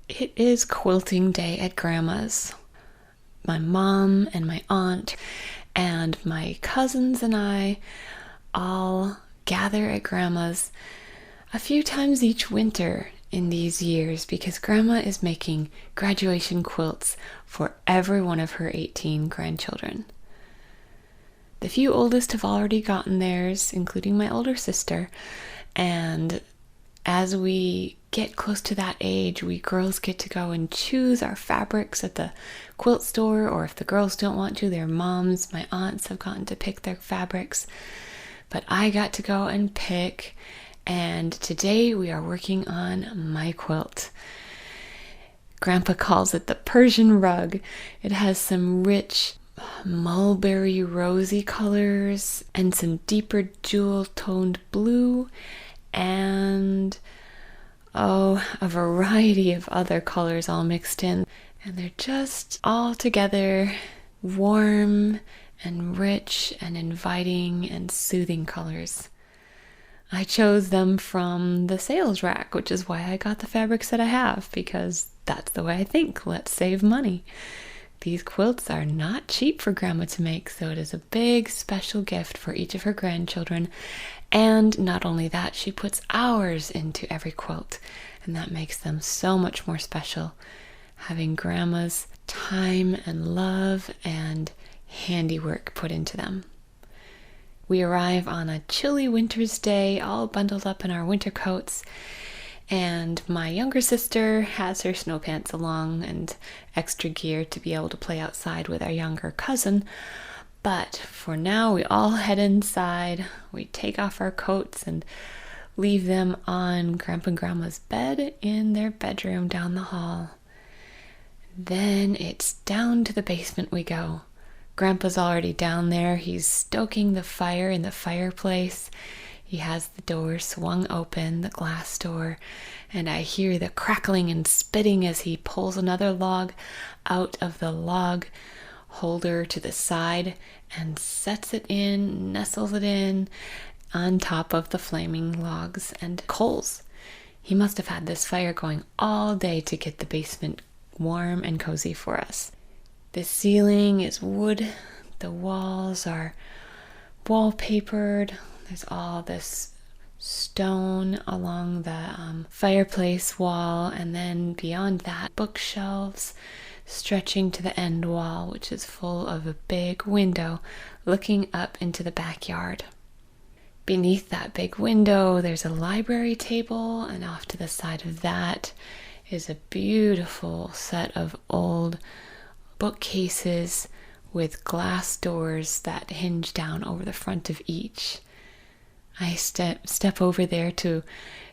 It is quilting day at Grandma's. My mom and my aunt and my cousins and I all gather at Grandma's a few times each winter in these years because Grandma is making graduation quilts for every one of her 18 grandchildren. The few oldest have already gotten theirs, including my older sister, and as we get close to that age, we girls get to go and choose our fabrics at the quilt store, or if the girls don't want to, their moms, my aunts have gotten to pick their fabrics. But I got to go and pick, and today we are working on my quilt. Grandpa calls it the Persian rug. It has some rich mulberry rosy colors and some deeper jewel toned blue and a variety of other colors all mixed in, and they're just all together warm and rich and inviting and soothing colors. I chose them from the sales rack, which is why I got the fabrics that I have, because that's the way I think. Let's save money. These quilts are not cheap for Grandma to make, so it is a big special gift for each of her grandchildren. And not only that, she puts hours into every quilt, and that makes them so much more special, having Grandma's time and love and handiwork put into them. We arrive on a chilly winter's day, all bundled up in our winter coats, and my younger sister has her snow pants along and extra gear to be able to play outside with our younger cousin. But for now, we all head inside. We take off our coats and leave them on Grandpa and Grandma's bed in their bedroom down the hall. Then it's down to the basement we go. Grandpa's already down there. He's stoking the fire in the fireplace. He has the door swung open, the glass door, and I hear the crackling and spitting as he pulls another log out of the log holder to the side and sets it in, nestles it in on top of the flaming logs and coals. He must have had this fire going all day to get the basement warm and cozy for us. The ceiling is wood. The walls are wallpapered. There's all this stone along the fireplace wall, and then beyond that, bookshelves stretching to the end wall, which is full of a big window looking up into the backyard. Beneath that big window, there's a library table, and off to the side of that is a beautiful set of old bookcases with glass doors that hinge down over the front of each. I step over there to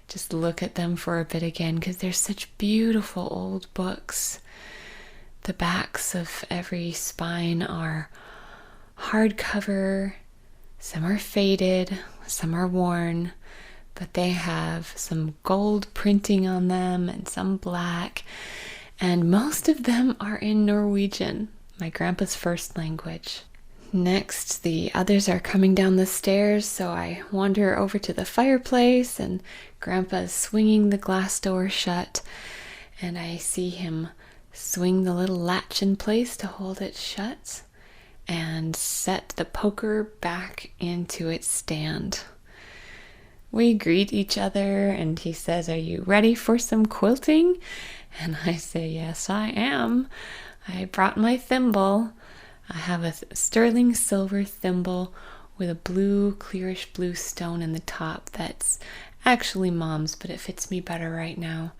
just look at them for a bit again because they're such beautiful old books. The backs of every spine are hardcover. Some are faded, some are worn, but they have some gold printing on them and some black, and most of them are in Norwegian, my grandpa's first language. Next, the others are coming down the stairs, so I wander over to the fireplace, and Grandpa is swinging the glass door shut, and I see him swing the little latch in place to hold it shut and set the poker back into its stand. We greet each other, and he says, "Are you ready for some quilting?" And I say, "Yes, I am. I brought my thimble. I have a sterling silver thimble with a blue, clearish blue stone in the top that's actually Mom's, but it fits me better right now."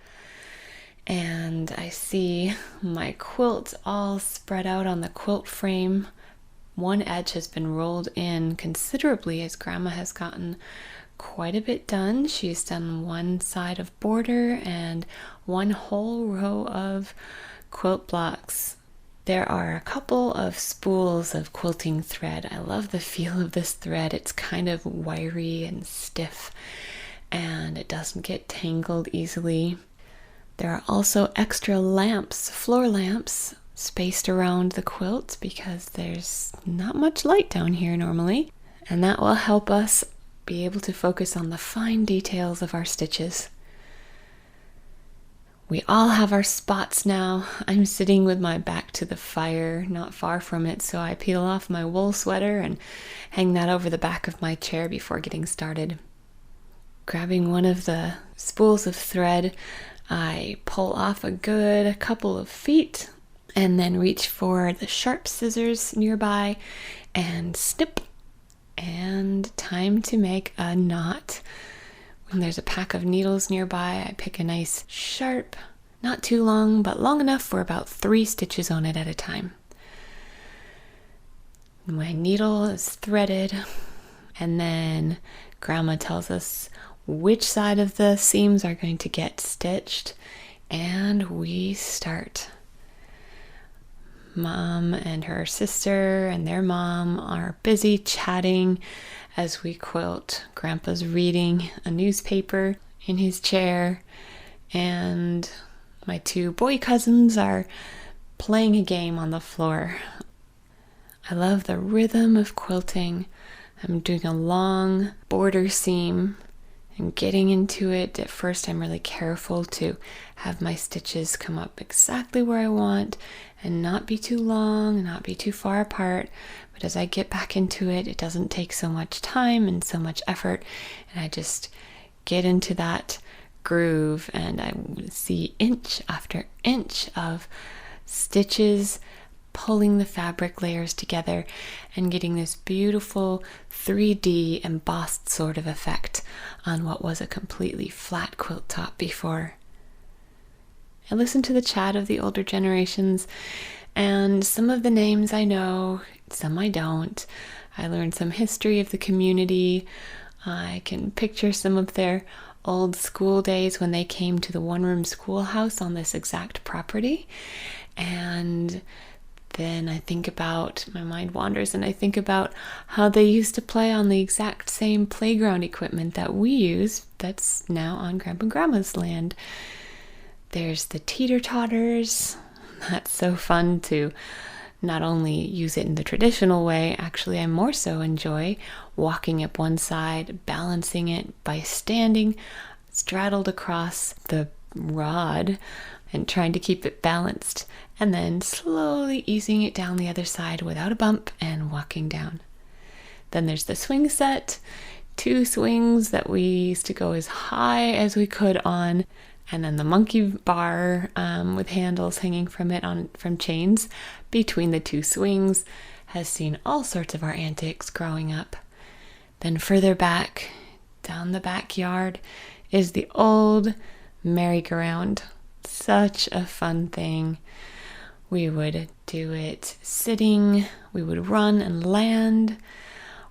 And I see my quilt all spread out on the quilt frame. One edge has been rolled in considerably as Grandma has gotten quite a bit done. She's done one side of border and one whole row of quilt blocks. There are a couple of spools of quilting thread. I love the feel of this thread. It's kind of wiry and stiff, and it doesn't get tangled easily. There are also extra lamps, floor lamps, spaced around the quilt because there's not much light down here normally, and that will help us be able to focus on the fine details of our stitches. We all have our spots now. I'm sitting with my back to the fire, not far from it, so I peel off my wool sweater and hang that over the back of my chair before getting started. Grabbing one of the spools of thread, I pull off a good couple of feet and then reach for the sharp scissors nearby and snip. And time to make a knot. When there's a pack of needles nearby, I pick a nice sharp, not too long, but long enough for about 3 stitches on it at a time. My needle is threaded, and then Grandma tells us which side of the seams are going to get stitched, and we start. Mom and her sister and their mom are busy chatting as we quilt. Grandpa's reading a newspaper in his chair, and my 2 boy cousins are playing a game on the floor. I love the rhythm of quilting. I'm doing a long border seam and getting into it. At first, I'm really careful to have my stitches come up exactly where I want and not be too long and not be too far apart. But as I get back into it, it doesn't take so much time and so much effort, and I just get into that groove, and I see inch after inch of stitches pulling the fabric layers together and getting this beautiful 3D embossed sort of effect on what was a completely flat quilt top before. I listen to the chat of the older generations, and some of the names I know, some I don't. I learned some history of the community. I can picture some of their old school days when they came to the one-room schoolhouse on this exact property. And then I think about, my mind wanders, and I think about how they used to play on the exact same playground equipment that we use that's now on Grandpa and Grandma's land. There's the teeter-totters. That's so fun to not only use it in the traditional way, actually I more so enjoy walking up one side, balancing it by standing straddled across the rod and trying to keep it balanced, and then slowly easing it down the other side without a bump and walking down. Then there's the swing set, 2 swings that we used to go as high as we could on, and then the monkey bar with handles hanging from it from chains between the 2 swings has seen all sorts of our antics growing up. Then further back, down the backyard, is the old merry-go-round. Such a fun thing. We would do it sitting, we would run and land,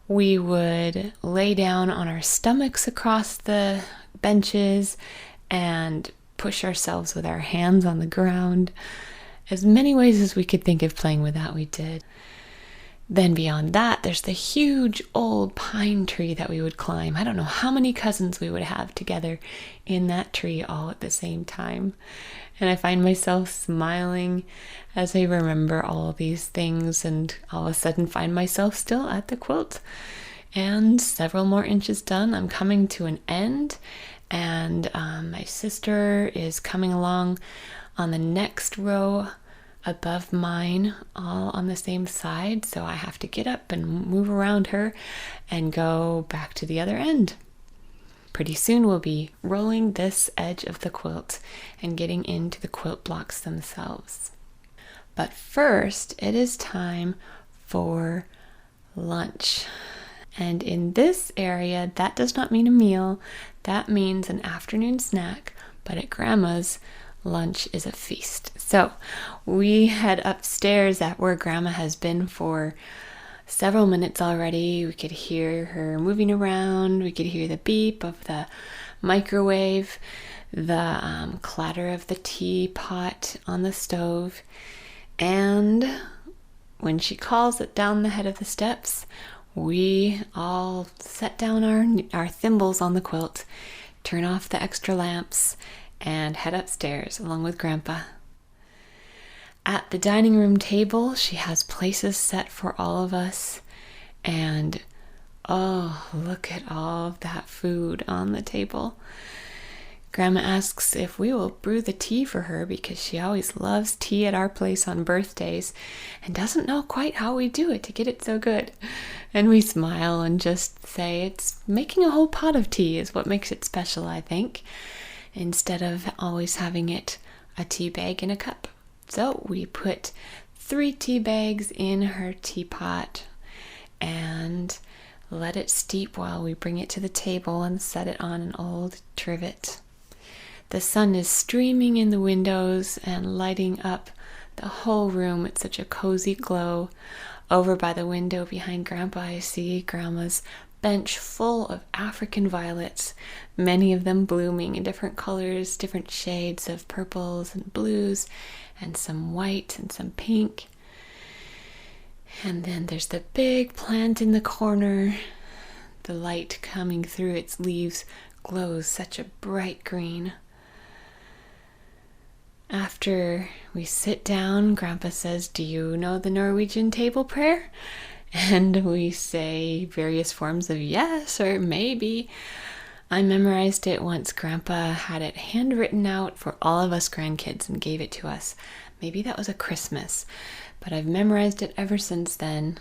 we would lay down on our stomachs across the benches and push ourselves with our hands on the ground. As many ways as we could think of playing with that, we did. Then beyond that, there's the huge old pine tree that we would climb. I don't know how many cousins we would have together in that tree all at the same time. And I find myself smiling as I remember all of these things, and all of a sudden find myself still at the quilt. And several more inches done, I'm coming to an end, and my sister is coming along on the next row above mine, all on the same side, so I have to get up and move around her and go back to the other end. Pretty soon we'll be rolling this edge of the quilt and getting into the quilt blocks themselves. But first, it is time for lunch. And in this area, that does not mean a meal, that means an afternoon snack, but at Grandma's, lunch is a feast. So we head upstairs at where Grandma has been for several minutes already. We could hear her moving around. We could hear the beep of the microwave, the clatter of the teapot on the stove. And when she calls it down the head of the steps, we all set down our thimbles on the quilt, turn off the extra lamps, and head upstairs along with Grandpa. At the dining room table, she has places set for all of us, and oh, look at all of that food on the table. Grandma asks if we will brew the tea for her because she always loves tea at our place on birthdays and doesn't know quite how we do it to get it so good. And we smile and just say it's making a whole pot of tea is what makes it special, I think, instead of always having it a tea bag in a cup. So we put 3 tea bags in her teapot and let it steep while we bring it to the table and set it on an old trivet. The sun is streaming in the windows and lighting up the whole room with such a cozy glow. Over by the window behind Grandpa, I see Grandma's bench full of African violets, many of them blooming in different colors, different shades of purples and blues, and some white and some pink. And then there's the big plant in the corner. The light coming through its leaves glows such a bright green. After we sit down, Grandpa says, "Do you know the Norwegian table prayer?" And we say various forms of yes or maybe. I memorized it once Grandpa had it handwritten out for all of us grandkids and gave it to us. Maybe that was a Christmas, but I've memorized it ever since then.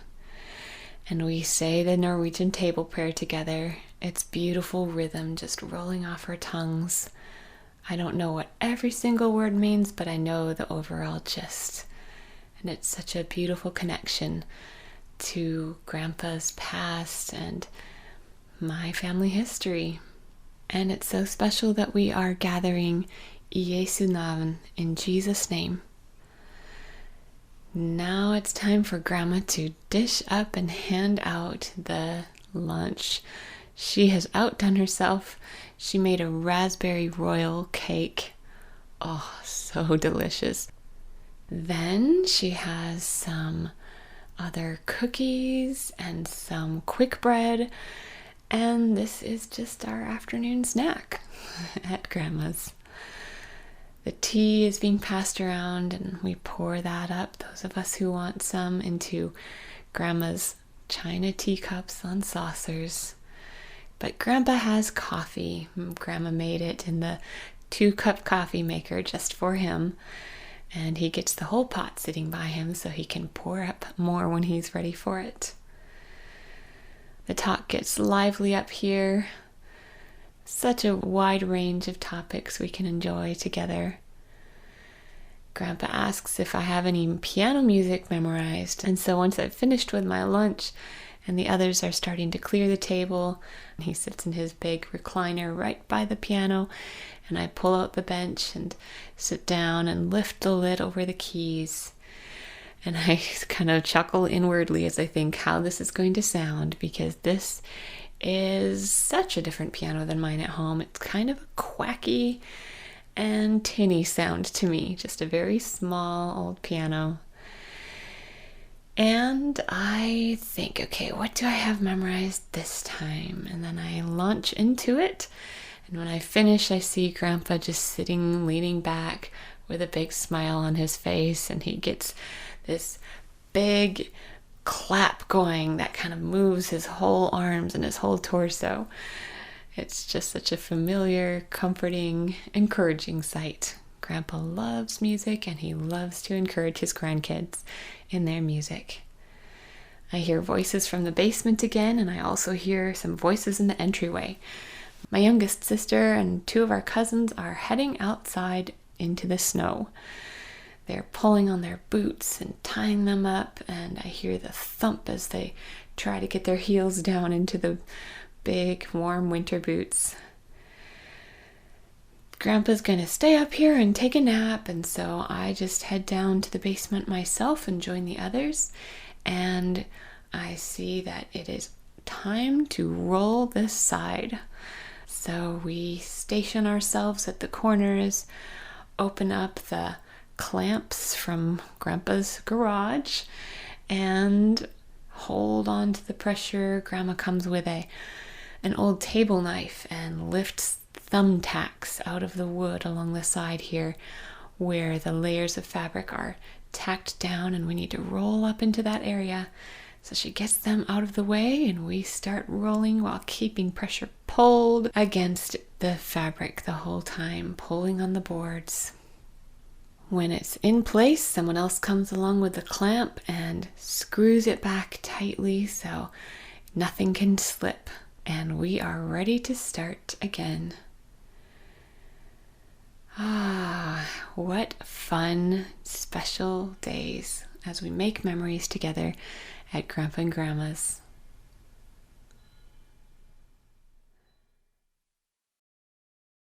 And we say the Norwegian table prayer together. It's beautiful rhythm just rolling off our tongues. I don't know what every single word means, but I know the overall gist. And it's such a beautiful connection to Grandpa's past and my family history. And it's so special that we are gathering I Jesu navn, in Jesus' name. Now it's time for Grandma to dish up and hand out the lunch. She has outdone herself. She made a raspberry royal cake. Oh, so delicious. Then she has some other cookies and some quick bread. And this is just our afternoon snack at Grandma's. The tea is being passed around and we pour that up, those of us who want some, into Grandma's china teacups on saucers. But Grandpa has coffee. Grandma made it in the 2-cup coffee maker just for him. And he gets the whole pot sitting by him so he can pour up more when he's ready for it. The talk gets lively up here. Such a wide range of topics we can enjoy together. Grandpa asks if I have any piano music memorized. And so once I've finished with my lunch and the others are starting to clear the table, he sits in his big recliner right by the piano, and I pull out the bench and sit down and lift the lid over the keys. And I kind of chuckle inwardly as I think how this is going to sound, because this is such a different piano than mine at home. It's kind of a quacky and tinny sound to me, just a very small old piano. And I think, okay, what do I have memorized this time? And then I launch into it. And when I finish, I see Grandpa just sitting, leaning back with a big smile on his face. And he gets this big clap going that kind of moves his whole arms and his whole torso. It's just such a familiar, comforting, encouraging sight. Grandpa loves music and he loves to encourage his grandkids in their music. I hear voices from the basement again, and I also hear some voices in the entryway. My youngest sister and 2 of our cousins are heading outside into the snow. They're pulling on their boots and tying them up, and I hear the thump as they try to get their heels down into the big, warm winter boots. Grandpa's gonna stay up here and take a nap, and so I just head down to the basement myself and join the others, and I see that it is time to roll this side. So we station ourselves at the corners, open up the clamps from Grandpa's garage, and hold on to the pressure. Grandma comes with an old table knife and lifts thumbtacks out of the wood along the side here where the layers of fabric are tacked down, and we need to roll up into that area. So she gets them out of the way and we start rolling while keeping pressure pulled against the fabric the whole time, pulling on the boards. When it's in place, someone else comes along with a clamp and screws it back tightly so nothing can slip, and we are ready to start again. What fun, special days as we make memories together at Grandpa and Grandma's.